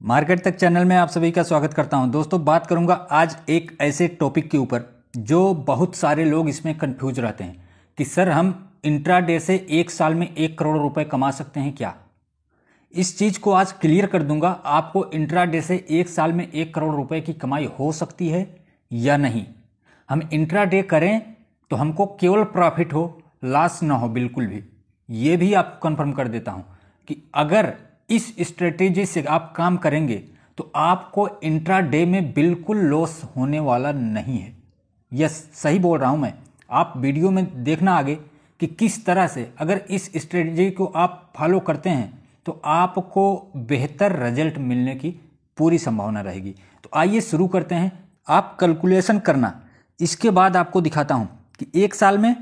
Market तक channel में आप सभी का स्वागत करता हूं। दोस्तों, बात करूंगा आज एक ऐसे टॉपिक के ऊपर जो बहुत सारे लोग इसमें कंफ्यूज रहते हैं कि सर हम इंट्राडे से एक साल में 1 करोड़ रुपए कमा सकते हैं क्या। इस चीज़ को आज क्लियर कर दूंगा। आपको इंट्राडे से एक साल में 1 करोड़ रुपए की कमाई हो सकती है या नहीं। हम इंट्राडे करें तो हमको केवल प्रॉफिट हो, लॉस ना हो बिल्कुल भी। ये भी आपको कंफर्म कर देता हूं कि अगर इस स्ट्रेटेजी से आप काम करेंगे तो आपको इंट्राडे में बिल्कुल लॉस होने वाला नहीं है। यस, सही बोल रहा हूं मैं। आप वीडियो में देखना आगे कि किस तरह से अगर इस स्ट्रेटेजी को आप फॉलो करते हैं तो आपको बेहतर रिजल्ट मिलने की पूरी संभावना रहेगी। तो आइए शुरू करते हैं। आप कैलकुलेशन करना, इसके बाद आपको दिखाता हूं कि एक साल में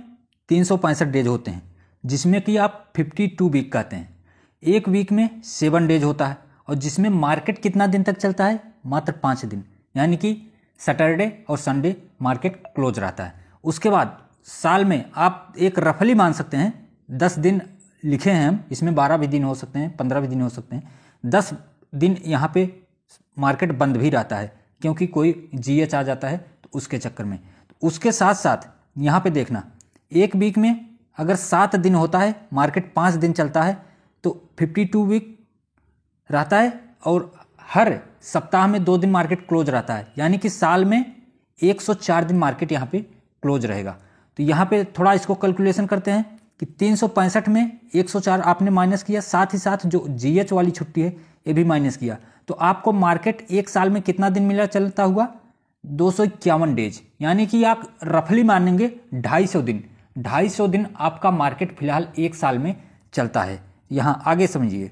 365 डेज होते हैं, जिसमें कि आप 52 वीक कहते हैं। एक वीक में 7 डेज होता है और जिसमें मार्केट कितना दिन तक चलता है, मात्र 5 दिन, यानी कि सैटरडे और संडे मार्केट क्लोज रहता है। उसके बाद साल में आप एक रफली मान सकते हैं 10 दिन लिखे हैं हम, इसमें 12 भी दिन हो सकते हैं, 15 भी दिन हो सकते हैं। 10 दिन यहाँ पे मार्केट बंद भी रहता है क्योंकि कोई जीएच आ जाता है तो उसके चक्कर में। तो उसके साथ साथ यहाँ पे देखना, एक वीक में अगर 7 दिन होता है, मार्केट 5 दिन चलता है तो 52 वीक रहता है और हर सप्ताह में 2 दिन मार्केट क्लोज रहता है, यानी कि साल में 104 दिन मार्केट यहाँ पे क्लोज रहेगा। तो यहाँ पे थोड़ा इसको कैलकुलेशन करते हैं कि 365 में 104 आपने माइनस किया, साथ ही साथ जो जीएच वाली छुट्टी है ये भी माइनस किया, तो आपको मार्केट एक साल में कितना दिन मिला चलता हुआ, 251 डेज, यानी कि आप रफली मानेंगे 250 दिन। 250 दिन आपका मार्केट फिलहाल एक साल में चलता है। यहाँ आगे समझिए,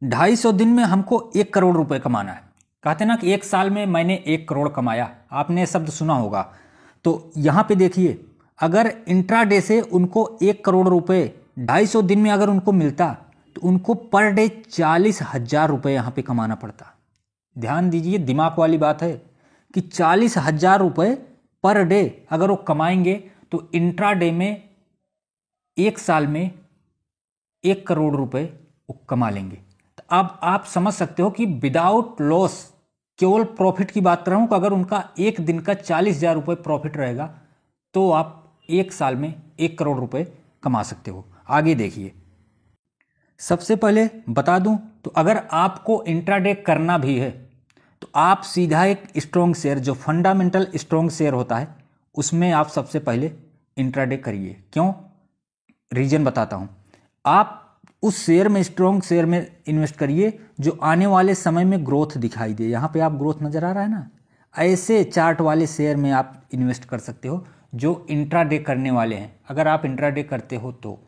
250 दिन में हमको 1 करोड़ रुपए कमाना है। कहते ना कि एक साल में मैंने 1 करोड़ कमाया, आपने शब्द सुना होगा। तो यहाँ पे देखिए, अगर इंट्राडे से उनको 1 करोड़ रुपए 250 दिन में अगर उनको मिलता तो उनको पर डे 40,000 रुपये यहाँ पे कमाना पड़ता। ध्यान दीजिए, दिमाग वाली बात है कि 40,000 रुपये पर डे अगर वो कमाएंगे तो इंट्राडे में एक साल में 1 करोड़ रुपए वो कमा लेंगे। तो अब आप समझ सकते हो कि विदाउट लॉस, केवल प्रॉफिट की बात कर रहा हूं कि अगर उनका एक दिन का 40,000 रुपये प्रॉफिट रहेगा तो आप एक साल में 1 करोड़ रुपए कमा सकते हो। आगे देखिए, सबसे पहले बता दूं तो अगर आपको इंट्राडे करना भी है तो आप सीधा एक स्ट्रॉन्ग शेयर, जो फंडामेंटल स्ट्रॉन्ग शेयर होता है, उसमें आप सबसे पहले इंट्राडे करिए। क्यों, रीजन बताता हूं। आप उस शेयर में, स्ट्रॉन्ग शेयर में इन्वेस्ट करिए जो आने वाले समय में ग्रोथ दिखाई दे। यहाँ पे आप ग्रोथ नजर आ रहा है ना, ऐसे चार्ट वाले शेयर में आप इन्वेस्ट कर सकते हो जो इंट्राडे करने वाले हैं। अगर आप इंट्राडे करते हो तो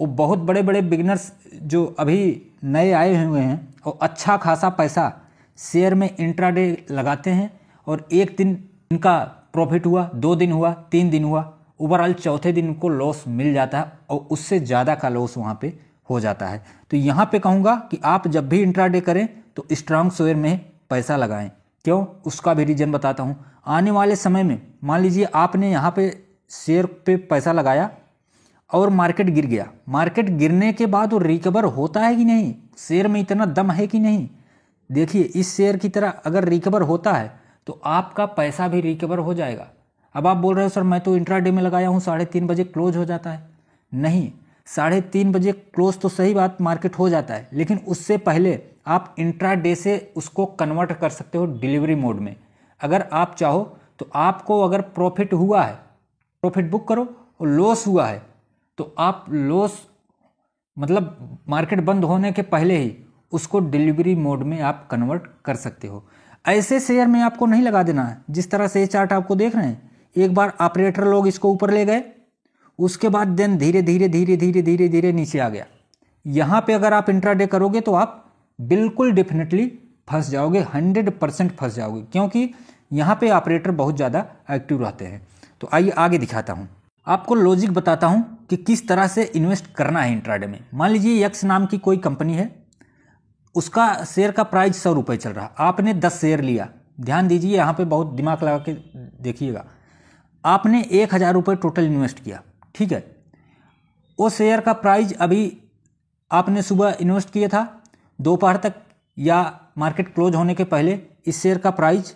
वो बहुत बड़े बड़े बिगिनर्स जो अभी नए आए हुए हैं और अच्छा खासा पैसा शेयर में इंट्राडे लगाते हैं और एक दिन इनका प्रॉफिट हुआ, 2 दिन हुआ, 3 दिन हुआ, ओवरऑल चौथे दिन उनको लॉस मिल जाता है और उससे ज़्यादा का लॉस वहाँ पे हो जाता है। तो यहाँ पे कहूँगा कि आप जब भी इंट्राडे करें तो स्ट्रांग शेयर में पैसा लगाएं। क्यों, उसका भी रीजन बताता हूँ। आने वाले समय में मान लीजिए आपने यहाँ पे शेयर पे पैसा लगाया और मार्केट गिर गया। मार्केट गिरने के बाद वो रिकवर होता है कि नहीं, शेयर में इतना दम है कि नहीं। देखिए, इस शेयर की तरह अगर रिकवर होता है तो आपका पैसा भी रिकवर हो जाएगा। अब आप बोल रहे हो सर मैं तो इंट्राडे में लगाया हूँ, 3:30 बजे क्लोज हो जाता है। नहीं, 3:30 बजे क्लोज तो सही बात, मार्केट हो जाता है, लेकिन उससे पहले आप इंट्राडे से उसको कन्वर्ट कर सकते हो डिलीवरी मोड में। अगर आप चाहो तो आपको अगर प्रॉफिट हुआ है, प्रॉफिट बुक करो, और लॉस हुआ है तो आप लॉस मतलब मार्केट बंद होने के पहले ही उसको डिलीवरी मोड में आप कन्वर्ट कर सकते हो। ऐसे शेयर में आपको नहीं लगा देना है। जिस तरह से ये चार्ट आपको देख रहे हैं, एक बार ऑपरेटर लोग इसको ऊपर ले गए, उसके बाद देन धीरे धीरे धीरे धीरे धीरे धीरे नीचे आ गया। यहाँ पे अगर आप इंट्राडे करोगे तो आप बिल्कुल डेफिनेटली फंस जाओगे, 100% फंस जाओगे, क्योंकि यहाँ पे ऑपरेटर बहुत ज़्यादा एक्टिव रहते हैं। तो आइए आगे दिखाता हूँ, आपको लॉजिक बताता हूँ कि किस तरह से इन्वेस्ट करना है इंट्राडे में। मान लीजिए यक्स नाम की कोई कंपनी है, उसका शेयर का प्राइस 100 रुपये चल रहा, आपने 10 शेयर लिया। ध्यान दीजिए, यहाँ पे बहुत दिमाग लगा के देखिएगा। आपने 1,000 रुपये टोटल इन्वेस्ट किया, ठीक है। वो शेयर का प्राइस अभी आपने सुबह इन्वेस्ट किया था, दोपहर तक या मार्केट क्लोज होने के पहले इस शेयर का प्राइस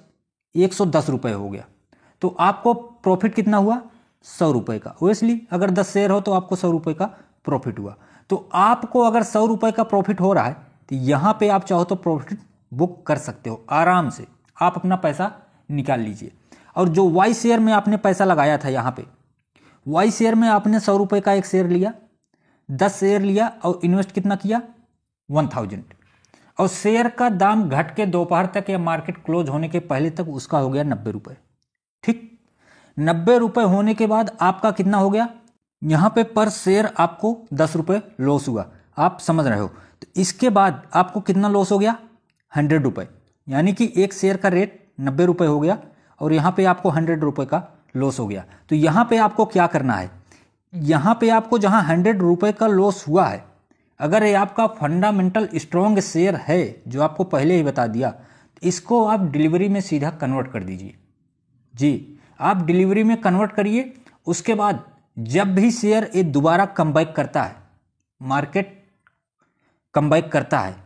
110 रुपये हो गया, तो आपको प्रॉफिट कितना हुआ? 100 रुपये का। ओबियसली अगर 10 शेयर हो तो आपको 100 रुपये का प्रॉफिट हुआ। तो आपको अगर 100 रुपये का प्रॉफिट हो रहा है तो यहाँ पे आप चाहो तो प्रॉफिट बुक कर सकते हो आराम से, आप अपना पैसा निकाल लीजिए। और जो वाई शेयर में आपने पैसा लगाया था, यहाँ पे वाई शेयर में आपने 100 रुपये का एक शेयर लिया, 10 शेयर लिया और इन्वेस्ट कितना किया? 1000। और शेयर का दाम घट के दोपहर तक या मार्केट क्लोज होने के पहले तक उसका हो गया 90 रुपये। ठीक, 90 रुपये होने के बाद आपका कितना हो गया? यहाँ पे पर शेयर आपको 10 रुपये लॉस हुआ, आप समझ रहे हो। तो इसके बाद आपको कितना लॉस हो गया? 100 रुपये, यानी कि एक शेयर का रेट 90 रुपये हो गया और यहाँ पे आपको 100 रुपये का लॉस हो गया। तो यहाँ पे आपको क्या करना है? यहाँ पे आपको जहाँ 100 रुपये का लॉस हुआ है, अगर ये आपका फंडामेंटल स्ट्रॉन्ग शेयर है जो आपको पहले ही बता दिया, इसको आप डिलीवरी में सीधा कन्वर्ट कर दीजिए। जी, आप डिलीवरी में कन्वर्ट करिए। उसके बाद जब भी शेयर ये दोबारा कमबैक करता है, मार्केट कमबैक करता है,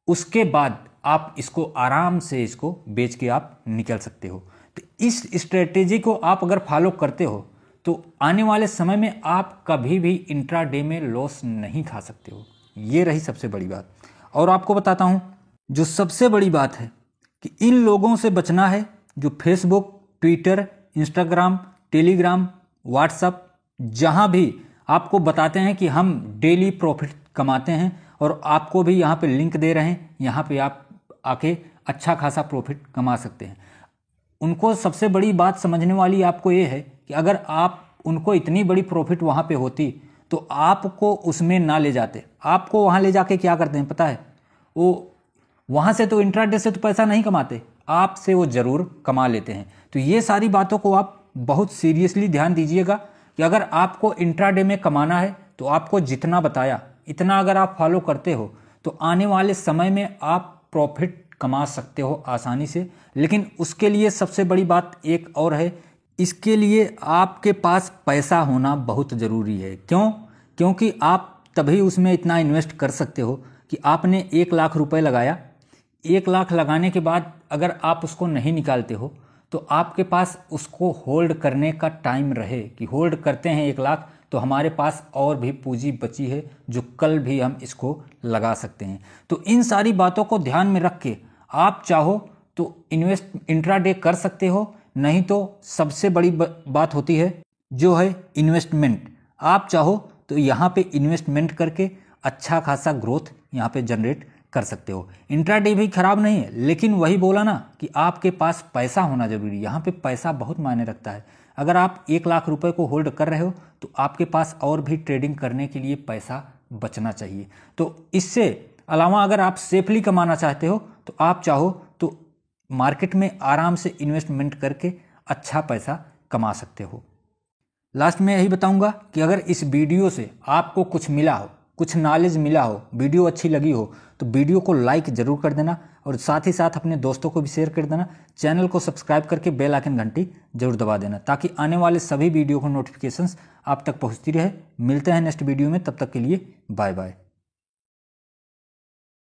उसके बाद आप इसको आराम से इसको बेच के आप निकल सकते हो। तो इस स्ट्रेटेजी को आप अगर फॉलो करते हो तो आने वाले समय में आप कभी भी इंट्राडे में लॉस नहीं खा सकते हो। ये रही सबसे बड़ी बात। और आपको बताता हूँ जो सबसे बड़ी बात है कि इन लोगों से बचना है जो Facebook, Twitter, Instagram, Telegram, WhatsApp, जहाँ भी आपको बताते हैं कि हम डेली प्रॉफिट कमाते हैं और आपको भी यहाँ पे लिंक दे रहे हैं, यहाँ पे आप आके अच्छा खासा प्रॉफिट कमा सकते हैं। उनको सबसे बड़ी बात समझने वाली आपको ये है कि अगर आप उनको इतनी बड़ी प्रॉफिट वहाँ पे होती तो आपको उसमें ना ले जाते। आपको वहाँ ले जाके क्या करते हैं पता है? वो वहाँ से तो इंट्राडे से तो पैसा नहीं कमाते, आपसे वो ज़रूर कमा लेते हैं। तो ये सारी बातों को आप बहुत सीरियसली ध्यान दीजिएगा कि अगर आपको इंट्राडे में कमाना है तो आपको जितना बताया इतना अगर आप फॉलो करते हो तो आने वाले समय में आप प्रॉफिट कमा सकते हो आसानी से। लेकिन उसके लिए सबसे बड़ी बात एक और है, इसके लिए आपके पास पैसा होना बहुत ज़रूरी है। क्यों? क्योंकि आप तभी उसमें इतना इन्वेस्ट कर सकते हो कि आपने 1 लाख रुपए लगाया, 1 लाख लगाने के बाद अगर आप उसको नहीं निकालते हो तो आपके पास उसको होल्ड करने का टाइम रहे कि होल्ड करते हैं 1 लाख तो हमारे पास और भी पूंजी बची है जो कल भी हम इसको लगा सकते हैं। तो इन सारी बातों को ध्यान में रख के आप चाहो तो इन्वेस्ट इंट्राडे कर सकते हो, नहीं तो सबसे बड़ी बात होती है जो है इन्वेस्टमेंट। आप चाहो तो यहाँ पे इन्वेस्टमेंट करके अच्छा खासा ग्रोथ यहाँ पे जनरेट कर सकते हो। इंट्राडे भी खराब नहीं है, लेकिन वही बोला ना कि आपके पास पैसा होना जरूरी है। यहाँ पे पैसा बहुत मायने रखता है। अगर आप 1 लाख रुपए को होल्ड कर रहे हो तो आपके पास और भी ट्रेडिंग करने के लिए पैसा बचना चाहिए। तो इससे अलावा अगर आप सेफली कमाना चाहते हो तो आप चाहो तो मार्केट में आराम से इन्वेस्टमेंट करके अच्छा पैसा कमा सकते हो। लास्ट में यही बताऊंगा कि अगर इस वीडियो से आपको कुछ मिला हो, कुछ नॉलेज मिला हो, वीडियो अच्छी लगी हो तो वीडियो को लाइक जरूर कर देना और साथ ही साथ अपने दोस्तों को भी शेयर कर देना। चैनल को सब्सक्राइब करके बेल आइकन घंटी जरूर दबा देना ताकि आने वाले सभी वीडियो को नोटिफिकेशंस आप तक पहुंचती रहे। मिलते हैं नेक्स्ट वीडियो में, तब तक के लिए बाय बाय।